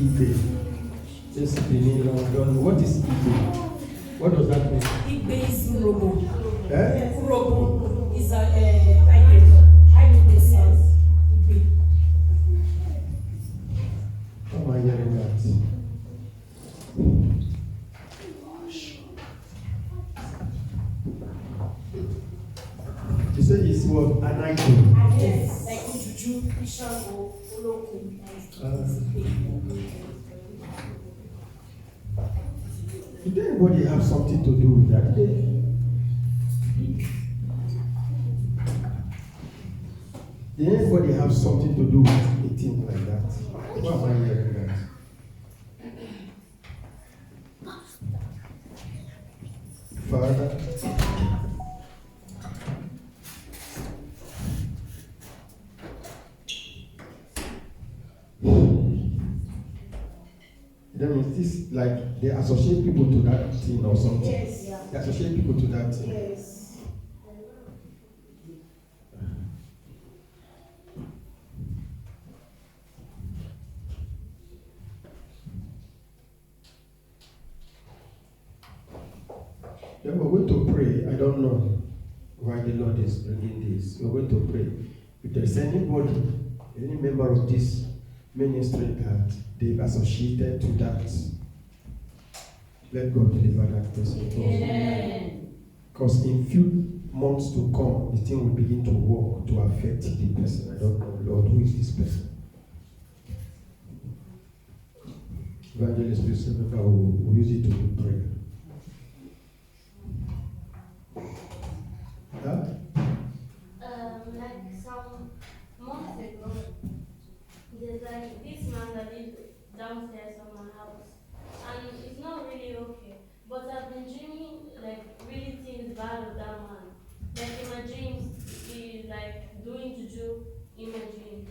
Ibe. Just beginning long. What is Ibe? What does that mean? Ibe is Robo. Eh? Robo is a I know the sense. Ibe. How am I hearing that? You say it's what? An idol. Yes, like Juju, Ishango, Oloku. Did anybody have something to do with that? Did anybody have something to do with a thing like that? What am I hearing that? Father, that means this like they associate people to that thing or something. Yes, yeah. They associate people to that thing. Yes. Then we're going to pray. I don't know why the Lord is bringing this. We're going to pray. If there's anybody, any member of this ministry that they've associated to that, let God deliver that person. Because in few months to come, the thing will begin to work to affect the person. I don't know, Lord, who is this person? Evangelist Pst Emeka will use it to pray. Like some months ago, there's like this man that lives downstairs on my house, and it's not really okay. But I've been dreaming like really things bad of that man. Like in my dreams, he's like doing juju in my dreams.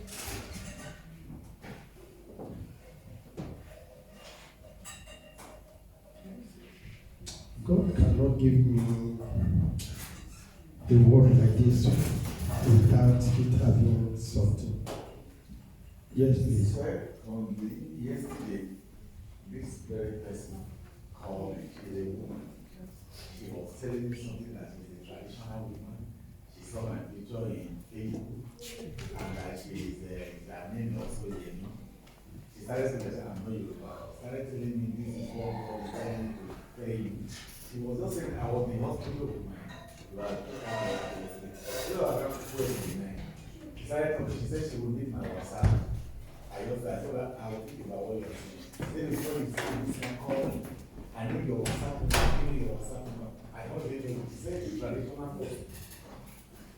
God cannot give me a word like this without it having something. Yes, please. Yesterday, this very person called me. She's a woman. She was telling me something that she's a traditional woman. She saw my picture in Facebook, and that she is her name also Yemi. She started saying that I'm not Yoruba. Started telling me this is what God is telling me to pay you. She was just saying I was in the hospital with my blood. She started talking. She said she would need my WhatsApp. I told her I will think about what you're saying. Then before you say this can call me, I know your WhatsApp number. Give me your WhatsApp number. I don't really know. She said it's traditional person.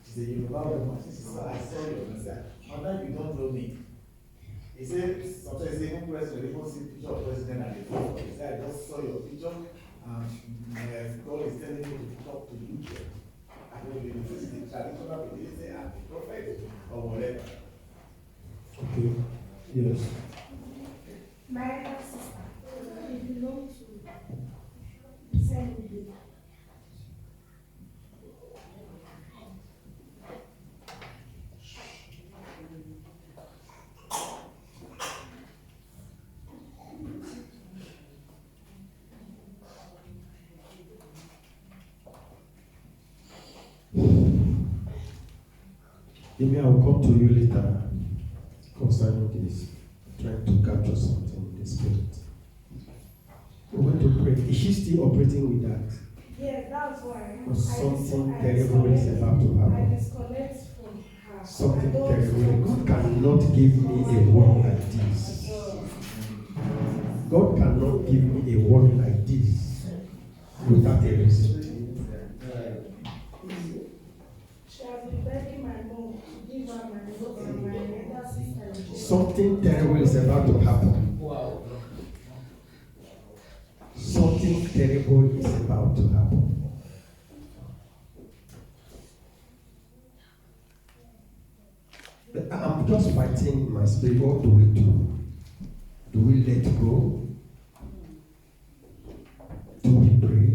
She said you know woman. She said I saw your message. Now you don't know me. He said sometimes even president, they don't see picture of president and they phone. He said I just saw your picture and God is telling me to talk to you. I don't really know. This is the traditional people. They say I'm a prophet or whatever. Okay. Yes. My sister, they belong to the same people. Maybe I will come to you later concerning this, trying to capture something in the spirit. We're going to pray. Is she still operating with that? Yes, that's why. Or something terrible is about to I happen. disconnect from her. Something terrible. God cannot give me a word like this. God cannot give me a word like this without a reason. She has been begging my mom to give her my book and my elder sister. Something terrible is about to happen. Wow. Something terrible is about to happen. But I'm just fighting in my spirit. What do we do? Do we let go? Do we pray?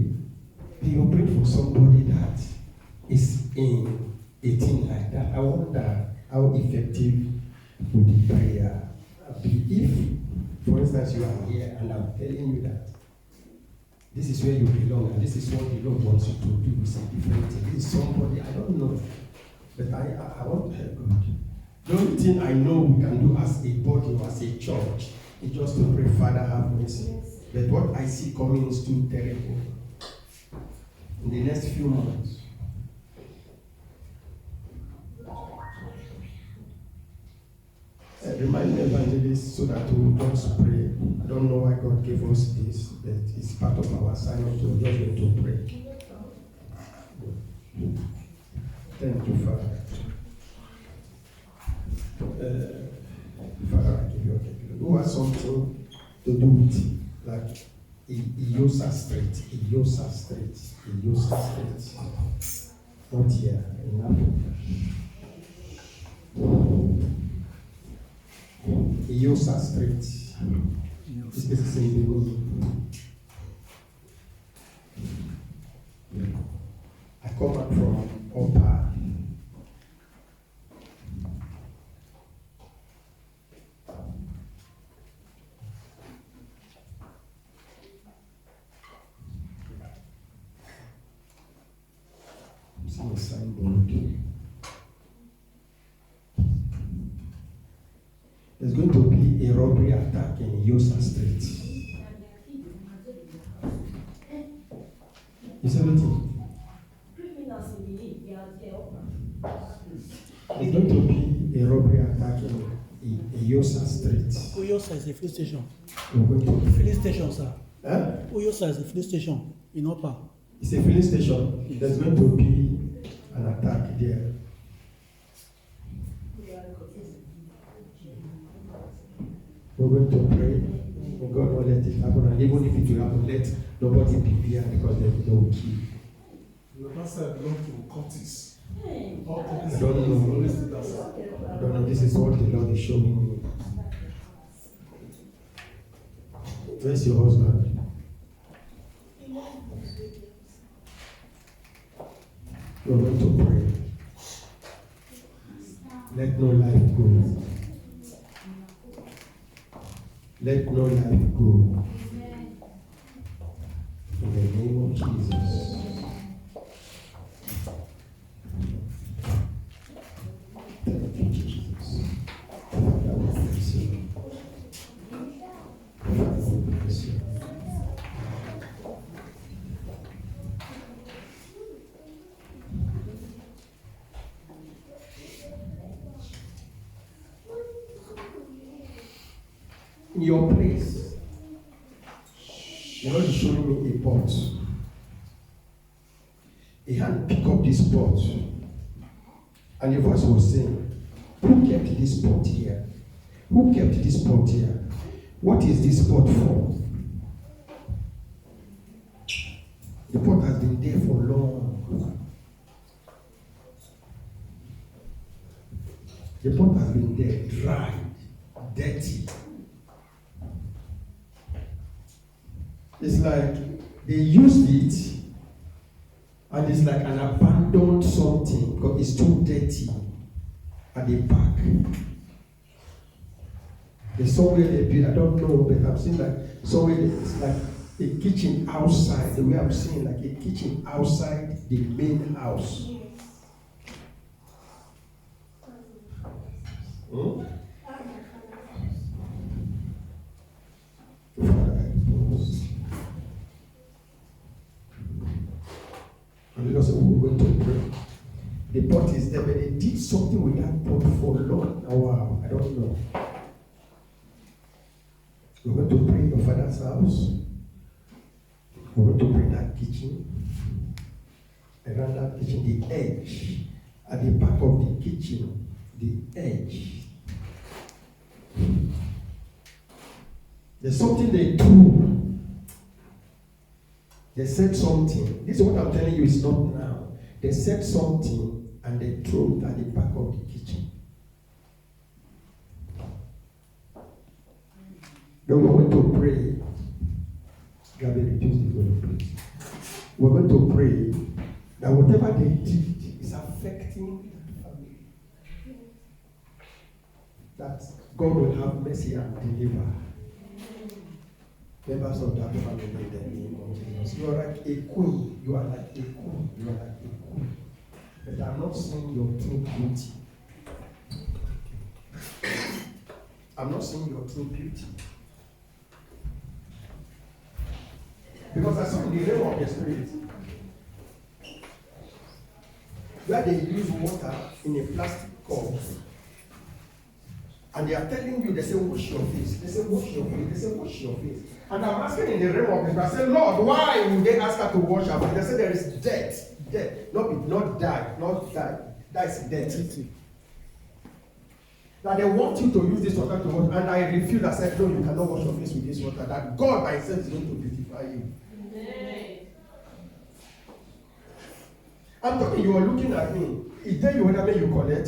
Do you pray for somebody that is in a thing like that? I wonder how effective would the prayer be? For instance, you are here and I'm telling you that this is where you belong and this is what the Lord wants you to do with a different thing. This is somebody, I don't know, but I want to help God. The only thing I know we can do as a body or as a church is just to pray, Father, have mercy. But what I see coming is too terrible. In the next few months, remind the evangelists so that we will just pray. I don't know why God gave us this, but it's part of our assignment to just going to pray. Thank you, Father. Father, I give you okay. Who has something to do with like Iyosa Street, Iyosa Street, Iyosa Street. Not here, in Africa. Iyosa Street. This is in Benin. I come back from Opa. See a signboard. There's going to be a robbery attack in Iyosa Street. You said anything? There's going to be a robbery attack in Iyosa Street. Iyosa is a police station. We're going to Police station, sir. Huh? Iyosa is a police station in Opa. It's a filling station. Yes. There's going to be an attack there. We're going to pray. May God not let it happen. And even if it will happen, let nobody be there because they will kill. The pastor belongs to Curtis. All I Curtis. don't know. I don't know. This is what the Lord is showing me. Where's your husband? We're going to pray. Let no life go. Let no life go. In the name of Jesus. Thank you, Jesus. Father, we bless you. Father, we bless you. In your place, the Lord is showing me a pot. A hand pick up this pot, and the voice was saying, "Who kept this pot here? Who kept this pot here? What is this pot for?" The pot has been there for long. The pot has been there, dry, dirty. It's like they used it and it's like an abandoned something because it's too dirty at the back. There's somewhere they build, I don't know, but I've seen like somewhere it's like a kitchen outside, the way I'm seeing like a kitchen outside the main house. Hmm? And because we're going to pray. The pot is there, but they did something with that pot for long. Oh, wow, I don't know. We're going to pray in your father's house. We're going to pray that kitchen. Around that kitchen, the edge. At the back of the kitchen, the edge. There's something they do. They said something. This is what I'm telling you, it's not now. They said something and they threw it at the back of the kitchen. Then we're going to pray. Gabby, reduce the volume, please. We're going to pray that whatever they did is affecting that family. That God will have mercy and deliver. Members of that family in the name of Jesus. You are like a queen. You are like a queen. You are like a queen. But I'm not seeing your true beauty. I'm not seeing your true beauty. Because I saw in the realm of the spirit where they use water in a plastic cup. And they are telling you, they say, wash your face. They say, wash your face. They say, wash your face. And I'm asking in the realm of the spirit, I say, Lord, why would they ask her to wash her face? They say there is death. Death. Not die. That is death. That they want you to use this water to wash. And I refused. I said, no, you cannot wash your face with this water. That God by himself is going to beautify you. I'm talking, you are looking at me. Is there you whether you collect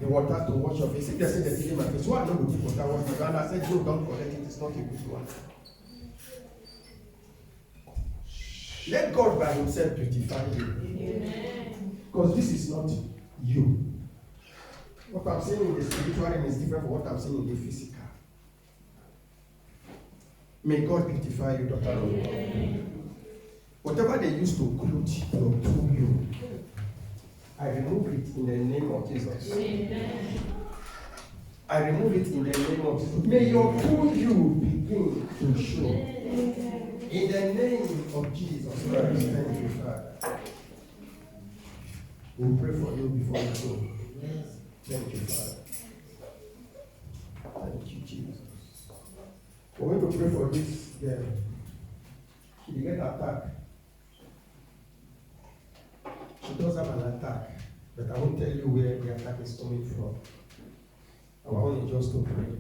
the water to wash your face? If they say they're taking my face, why not go take water wash my face? And I said, no, don't collect it. It's not a good one. Let God by himself beautify you. Because this is not you. What I'm saying in the spiritual realm is different from what I'm saying in the physical. May God beautify you, daughter of God. Whatever they used to clothe you, I remove it in the name of Jesus. Amen. I remove it in the name of Jesus. May your true you begin to show. Amen. In the name of Jesus Christ. Thank you, Father. We'll pray for you before you go. Thank you, Father. Thank you, Jesus. We're going to pray for this girl. She get attacked. She does have an attack, but I won't tell you where the attack is coming from. Our own is just to pray.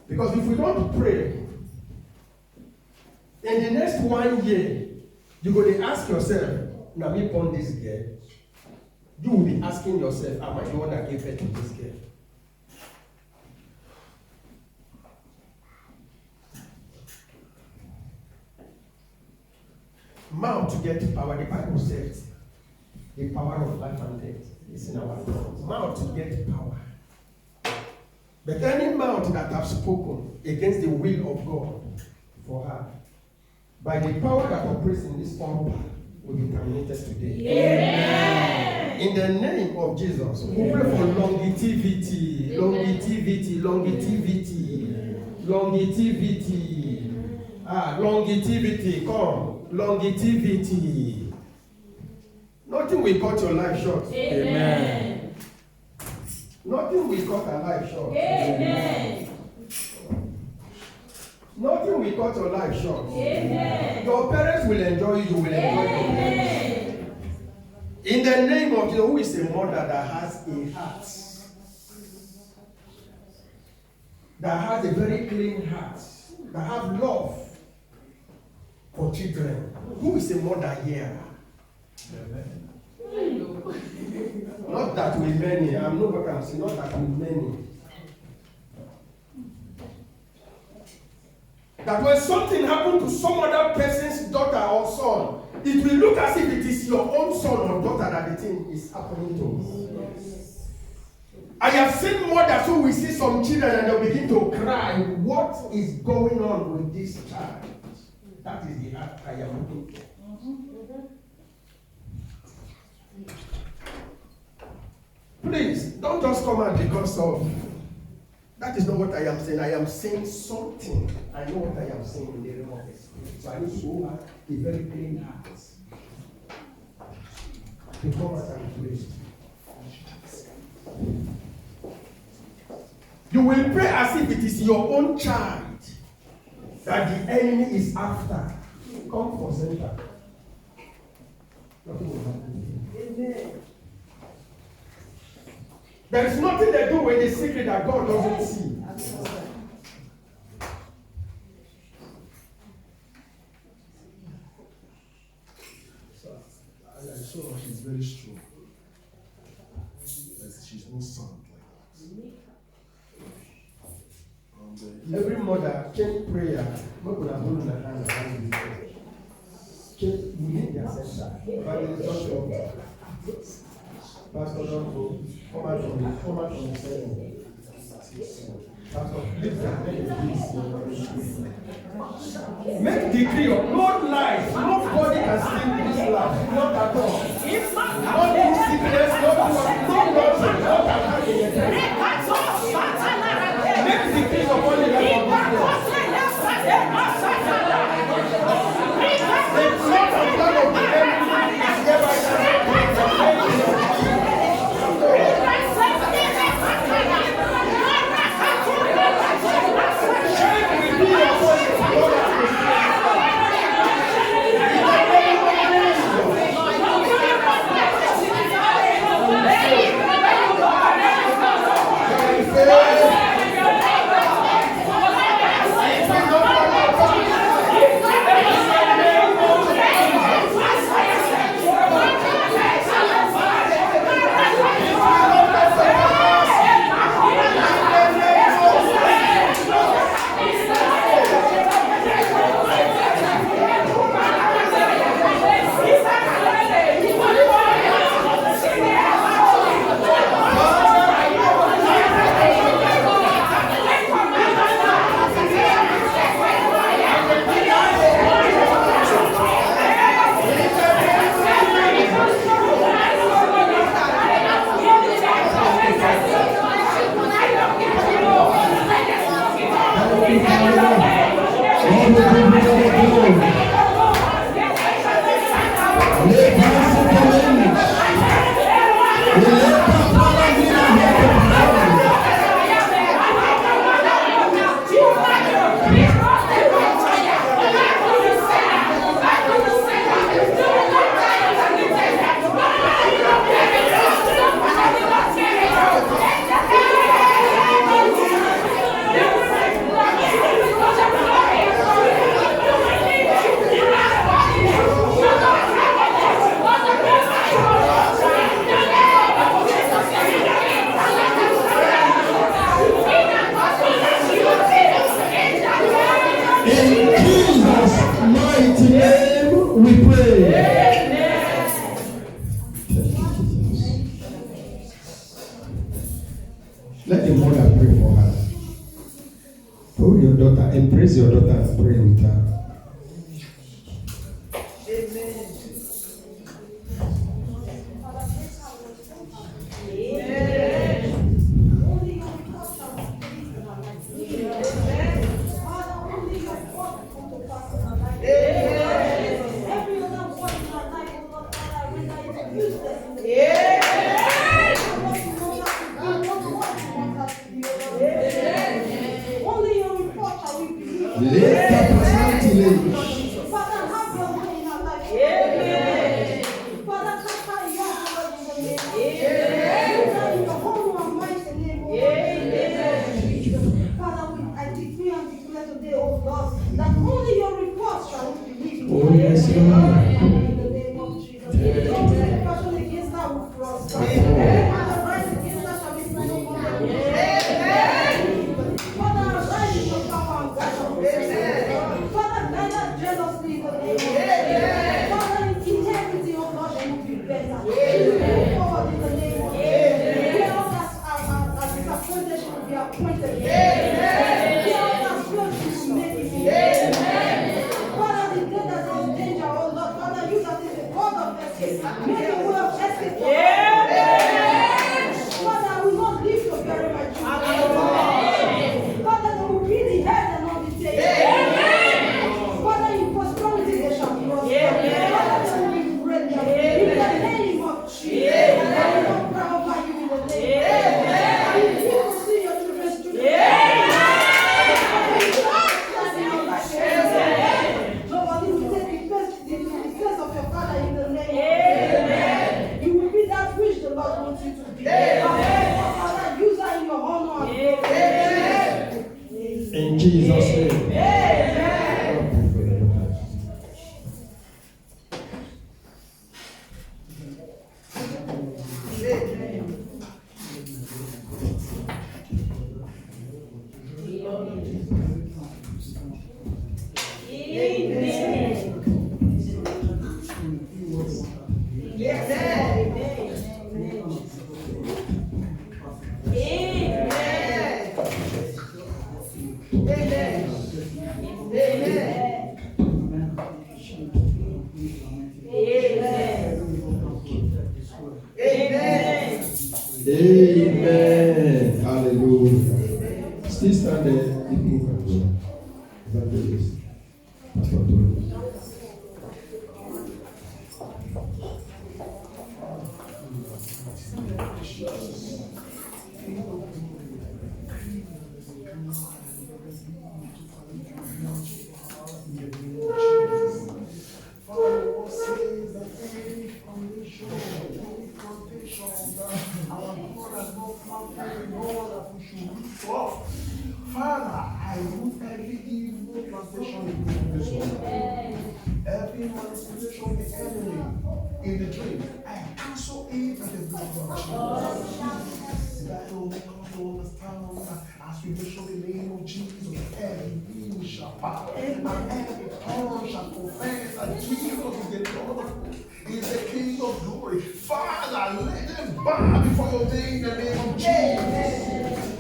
Because if we don't pray, in the next 1 year, you're going to ask yourself, now me born this girl. You will be asking yourself, am I the one that gave birth to this girl? Mouth to get power. The Bible says the power of life and death is in our tongue. Mouth to get power. But any mouth that have spoken against the will of God for her, by the power that operates in this altar, will be terminated today. Amen. In the name of Jesus, we pray for longevity, longevity, longevity, longevity. Longevity, come. Longevity. Nothing will cut your life short. Amen. Nothing will cut our life short. Amen. Nothing will cut your life short. Amen. Your parents will enjoy you, you will enjoy your parents. In the name of Jesus, who is a mother that has a heart, that has a very clean heart, that has love for children. Who is a mother here? Not that we many. I know what I'm saying. Not that we many. That when something happened to some other person's daughter or son, it will look as if it is your own son or daughter that the thing is happening to. I have seen mothers who will see some children and they'll begin to cry. What is going on with this child? That is the heart I am looking for. Please, don't just come out because of. That is not what I am saying. I am saying something. I know what I am saying in the realm of the spirit. So I need to have a very clean heart. To come out and praise. You will pray as if it is your own child that the enemy is after. Come for center. Nothing will happen. Amen. There is nothing they do with the secret that God doesn't see. So I saw her, she's very strong. But she's no sound like that. Every mother change prayer. Not going to hold in the hand and change within their center. Pastor, don't go. Come out from the center. Make decree of no life, nobody can steal this life, not at all. Not do sickness, not do nothing, not at all. Make decree upon the life of this world. The plot and plan of the enemy is hereby let the mother pray for her. Hold your daughter, embrace your daughter and pray with her. In Jesus' name. Amen. Hallelujah. Still stand there. People can go. Evangelist. Pastor Tony. Father, I root every evil plantation in this world. Every manipulation of the enemy in the dream, I cancel it in the blood of Jesus. That will make us to understand as we mention the name of Jesus, every knee shall bow and every tongue shall confess that Jesus is the Lord, is the King of glory. Father, let them bow before your name in the name of Jesus.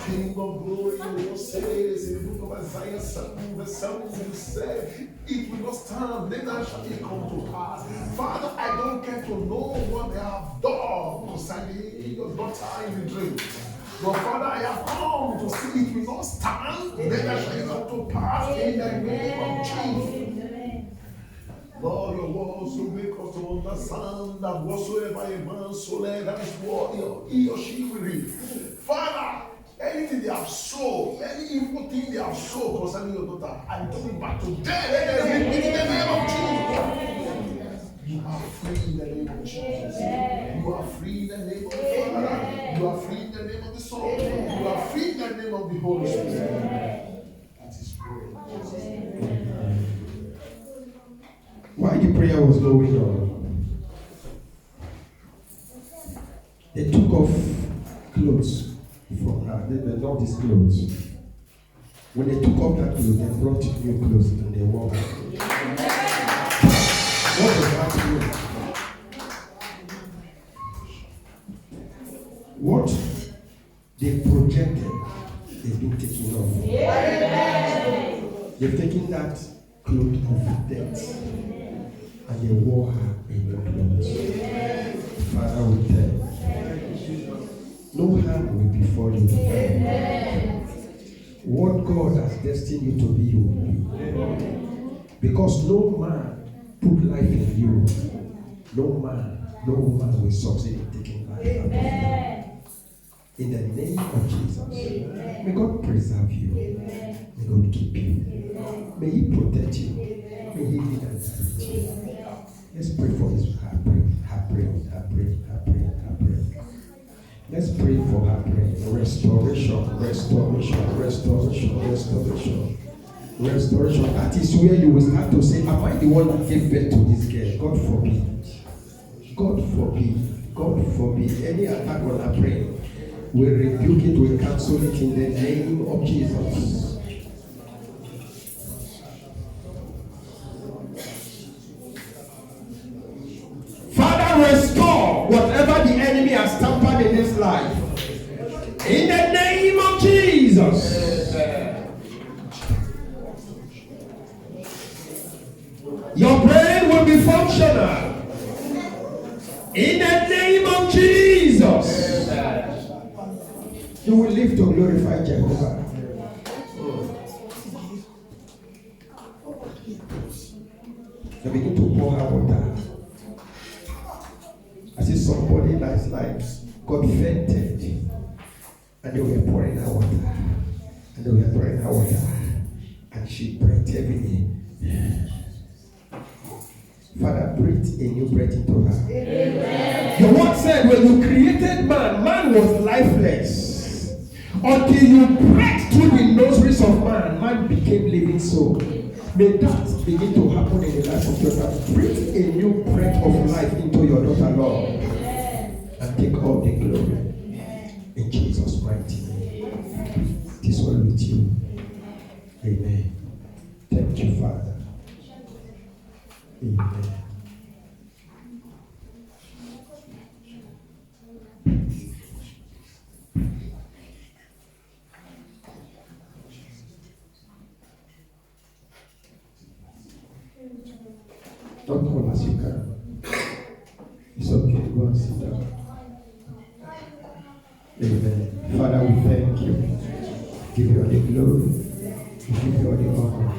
King of glory, your word says in the book of Isaiah 7, verse 7, you said, it will not stand, neither shall it come to pass. Father, I don't care to know what they have done concerning your daughter in the dream. But Father, I have come to see it will not stand, neither shall it come to pass in the name of Jesus. Lord, your words will make us to understand that whatsoever a man soweth, that is what he or she will reap. Father, anything they have sown, any evil thing they have sown concerning your daughter, I give it back to them. Let them reap it in the name of Jesus. You are free in the name of Jesus. You are free in the name of the Father. You are free in the name of the Son. You are free in the name of the Holy Spirit. That is prayer. While the prayer was going on, they took off clothes from her. They were not these clothes. When they took off that clothes, they brought new clothes and they wore her. What was that clothes? What they projected, they've been taken off. They've taken that cloth of death and they wore her in your clothes. Father, we tell you, no harm will befall you. What God has destined you to be, you will be. Because no man put life in you. No man, no woman will succeed in taking life out of you. In the name of Jesus. May God preserve you. May God keep you. May He protect you. May He lead and direct you. Let's pray for His heartbreak. Let's pray for heartbreak. Restoration. That is where you will start to say, am I the one that gave birth to this girl? God forbid. God forbid. God forbid. Any attack on our brain, we rebuke it, we cancel it in the name of Jesus. Father, restore whatever the enemy has tampered in his life. In the name of Jesus. Your brain will be functional. In the name of Jesus. You will live to glorify Jehovah. You begin to pour out water. I see somebody that's like got fainted, and they were pouring out water, and she breathed heavily. Father, breathe a new breath into her. Amen. Your word said when you created man, man was lifeless. Until you breathed through the nostrils of man, man became living soul. May that begin to happen in the life of your daughter. Breathe a new breath of life into your daughter, Lord. And take all the glory. In Jesus' mighty name. It is well with you. Amen. Thank you, Father. Amen. Amen. Father, we thank you. Give you all the glory. We give you all the honor.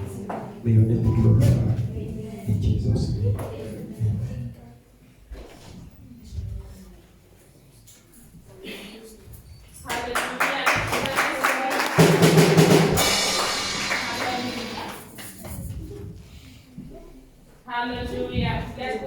May your name be glorified. In Jesus' name. Hallelujah.